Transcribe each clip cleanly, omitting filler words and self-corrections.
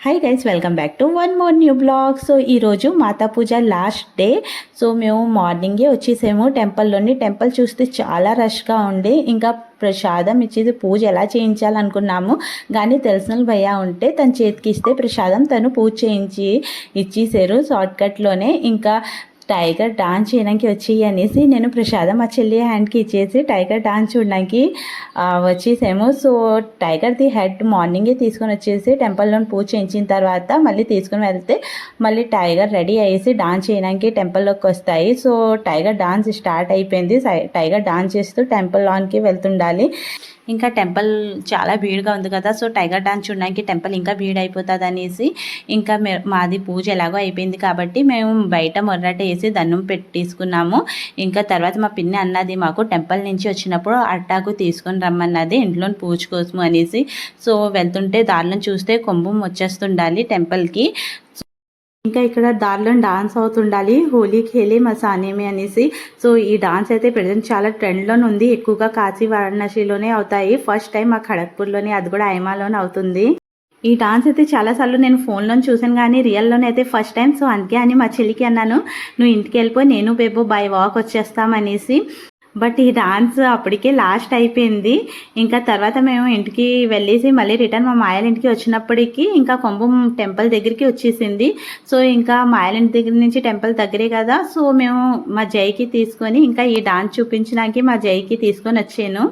Hi guys, welcome back to one more new blog. So ఈరోజు మాతా పూజ last day. So మేము మార్నింగే వచ్చేసాము టెంపుల్లోని. Temple చూస్తే చాలా రష్గా ఉండి ఇంకా ప్రసాదం ఇచ్చేది పూజ ఎలా చేయించాలనుకున్నాము. కానీ తెలిసిన భయ్యా ఉంటే తన చేతికి ఇస్తే ప్రసాదం తను పూజ చేయించి ఇచ్చేసారు షార్ట్కట్లోనే. ఇంకా టైగర్ డాన్స్ చేయడానికి వచ్చి అనేసి నేను ప్రసాదం మా చెల్లి హ్యాండ్కి ఇచ్చేసి టైగర్ డాన్స్ చూడడానికి వచ్చేసాము. సో టైగర్ది హెడ్ మార్నింగే తీసుకొని వచ్చేసి టెంపుల్లో పూజ చేయించిన తర్వాత మళ్ళీ తీసుకుని వెళ్తే మళ్ళీ టైగర్ రెడీ అయ్యేసి డాన్స్ చేయడానికి టెంపుల్లోకి వస్తాయి. సో టైగర్ డాన్స్ స్టార్ట్ అయిపోయింది. టైగర్ డాన్స్ చేస్తూ టెంపుల్ లాన్కి వెళ్తుండాలి. ఇంకా టెంపుల్ చాలా భీడుగా ఉంది కదా, సో టైగర్ డాన్స్ చూడడానికి టెంపుల్ ఇంకా భీడ్ అయిపోతుంది అనేసి ఇంకా మాది పూజ ఎలాగో అయిపోయింది కాబట్టి మేము బయట మొర్రట వేసి దండం పెట్టేసుకున్నాము. ఇంకా తర్వాత మా పిన్ని అన్నది మాకు టెంపుల్ నుంచి వచ్చినప్పుడు అట్టాకు తీసుకొని రమ్మన్నది ఇంట్లో పూజ కోసము అనేసి. సో వెళ్తుంటే దారిలో చూస్తే కుంభం వచ్చేస్తుండాలి టెంపుల్కి. ఇంకా ఇక్కడ దారిలో డాన్స్ అవుతుండాలి, హోలీ ఖేలే మసానేమే అనేసి. సో ఈ డాన్స్ అయితే ప్రజెంట్ చాలా ట్రెండ్లో ఉంది. ఎక్కువగా కాశీ వారణాసిలోనే అవుతాయి. ఫస్ట్ టైం మా ఖడగ్పూర్లోనే, అది కూడా ఐమాలోనే అవుతుంది. ఈ డాన్స్ అయితే చాలాసార్లు నేను ఫోన్లో చూసాను కానీ రియల్లోనే అయితే ఫస్ట్ టైం. సో అందుకే అని మా చెల్లికి అన్నాను, నువ్వు ఇంటికి వెళ్ళిపోయి నేను బేబో బై వాక్ వచ్చేస్తామనేసి. బట్ ఈ డాన్స్ అప్పటికే లాస్ట్ అయిపోయింది. ఇంకా తర్వాత మేము ఇంటికి వెళ్ళేసి మళ్ళీ రిటర్న్ మా మాయల ఇంటికి వచ్చినప్పటికీ ఇంకా కుంభం టెంపుల్ దగ్గరికి వచ్చేసింది. సో ఇంకా మాయల ఇంటి దగ్గర నుంచి టెంపుల్ దగ్గరే కదా, సో మేము మా జైకి తీసుకొని ఇంకా ఈ డాన్స్ చూపించడానికి మా జైకి తీసుకొని వచ్చాను.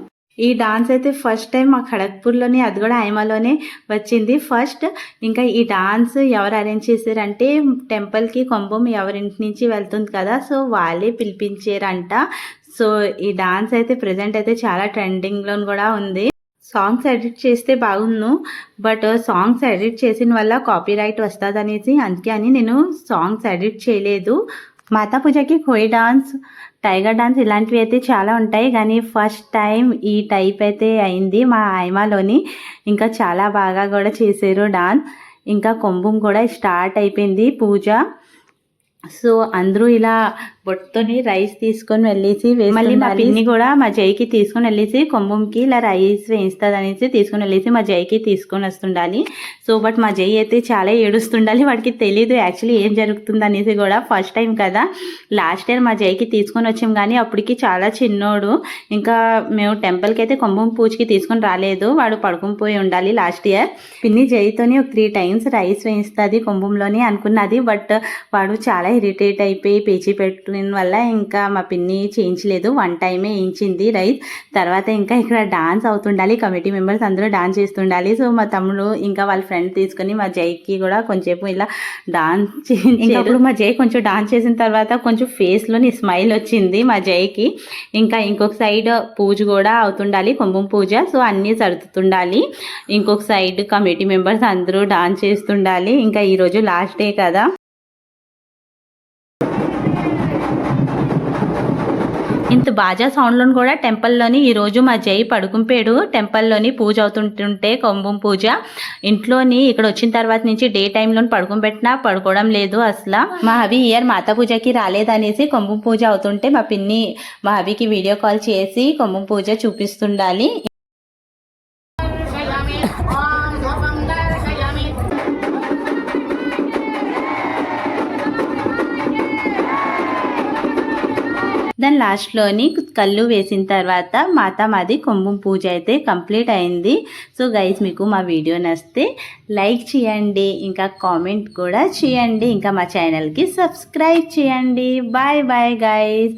ఈ డాన్స్ అయితే ఫస్ట్ టైం మా ఖడగ్పూర్లోని, అది కూడా ఐమాలోనే వచ్చింది ఫస్ట్. ఇంకా ఈ డాన్స్ ఎవరు అరేంజ్ చేశారంటే టెంపుల్కి కుంభం ఎవరింటి నుంచి వెళ్తుంది కదా, సో వాళ్ళే పిలిపించారంట. సో ఈ డాన్స్ అయితే ప్రజెంట్ అయితే చాలా ట్రెండింగ్లో కూడా ఉంది. సాంగ్స్ ఎడిట్ చేస్తే బాగుండు, బట్ సాంగ్స్ ఎడిట్ చేసిన వల్ల కాపీ రైట్ వస్తుంది అనేసి అందుకే అని నేను సాంగ్స్ ఎడిట్ చేయలేదు. మాతా పూజకి కోయి డాన్స్, టైగర్ డాన్స్ ఇలాంటివి అయితే చాలా ఉంటాయి కానీ ఫస్ట్ టైం ఈ టైప్ అయితే అయింది మా ఐమాలోని. ఇంకా చాలా బాగా కూడా చేశారు డాన్స్. ఇంకా కుంభం కూడా స్టార్ట్ అయిపోయింది పూజ. సో అందరూ ఇలా బొట్టుతోని రైస్ తీసుకొని వెళ్ళేసి మళ్ళీ మా పిన్ని కూడా మా జైకి తీసుకొని వెళ్ళేసి కుంభంకి ఇలా రైస్ వేయిస్తుంది అనేసి తీసుకొని వెళ్ళేసి మా జైకి తీసుకొని వస్తుండాలి. సో బట్ మా జై అయితే చాలా ఏడుస్తుండాలి, వాడికి తెలీదు యాక్చువల్లీ ఏం జరుగుతుంది అనేసి కూడా. ఫస్ట్ టైం కదా, లాస్ట్ ఇయర్ మా జైకి తీసుకొని వచ్చాం కానీ అప్పటికి చాలా చిన్నోడు. ఇంకా మేము టెంపుల్కి అయితే కుంభం పూజకి తీసుకొని రాలేదు, వాడు పడుకుని పోయి ఉండాలి లాస్ట్ ఇయర్. పిన్ని జైతోని ఒక 3 times రైస్ వేయిస్తుంది కుంభంలోని అనుకున్నది, బట్ వాడు చాలా ఇరిటేట్ అయిపోయి పేచి పెట్టిన వల్ల ఇంకా మా పిన్ని చేయించలేదు. 1 time వేయించింది రైస్. తర్వాత ఇంకా ఇక్కడ డాన్స్ అవుతుండాలి, కమిటీ మెంబర్స్ అందరూ డాన్స్ చేస్తుండాలి. సో మా తమ్ముడు ఇంకా వాళ్ళ ఫ్రెండ్ తీసుకొని మా జైకి కూడా కొంచెంసేపు ఇలా డాన్స్ చేయించినప్పుడు మా జై కొంచెం డాన్స్ చేసిన తర్వాత కొంచెం ఫేస్లోని స్మైల్ వచ్చింది మా జైకి. ఇంకా ఇంకొక సైడ్ పూజ కూడా అవుతుండాలి, కుంభం పూజ. సో అన్నీ సర్దుతుండాలి. ఇంకొక సైడ్ కమిటీ మెంబర్స్ అందరూ డాన్స్ చేస్తుండాలి. ఇంకా ఈరోజు లాస్ట్ డే కదా. ఇంత బాజా సౌండ్లో కూడా టెంపుల్లోని ఈరోజు మా జై పడుకుంపాడు. టెంపుల్లోని పూజ అవుతుంటుంటే కుంభం పూజ ఇంట్లోని ఇక్కడ వచ్చిన తర్వాత నుంచి డే టైంలో పడుకోబెట్టినా పడుకోవడం లేదు అసలు. మా హబీ ఇయర్ మాతా పూజకి రాలేదనేసి కుంభం పూజ అవుతుంటే మా పిన్ని మా హబీకి వీడియో కాల్ చేసి కుంభం పూజ చూపిస్తుండాలి. దాని లాస్ట్లోని కళ్ళు వేసిన తర్వాత మాది కుంభం పూజ అయితే కంప్లీట్ అయింది. సో గైస్, మీకు మా వీడియో నచ్చితే లైక్ చేయండి, ఇంకా కామెంట్ కూడా చేయండి, ఇంకా మా ఛానల్కి సబ్స్క్రైబ్ చేయండి. Bye bye guys.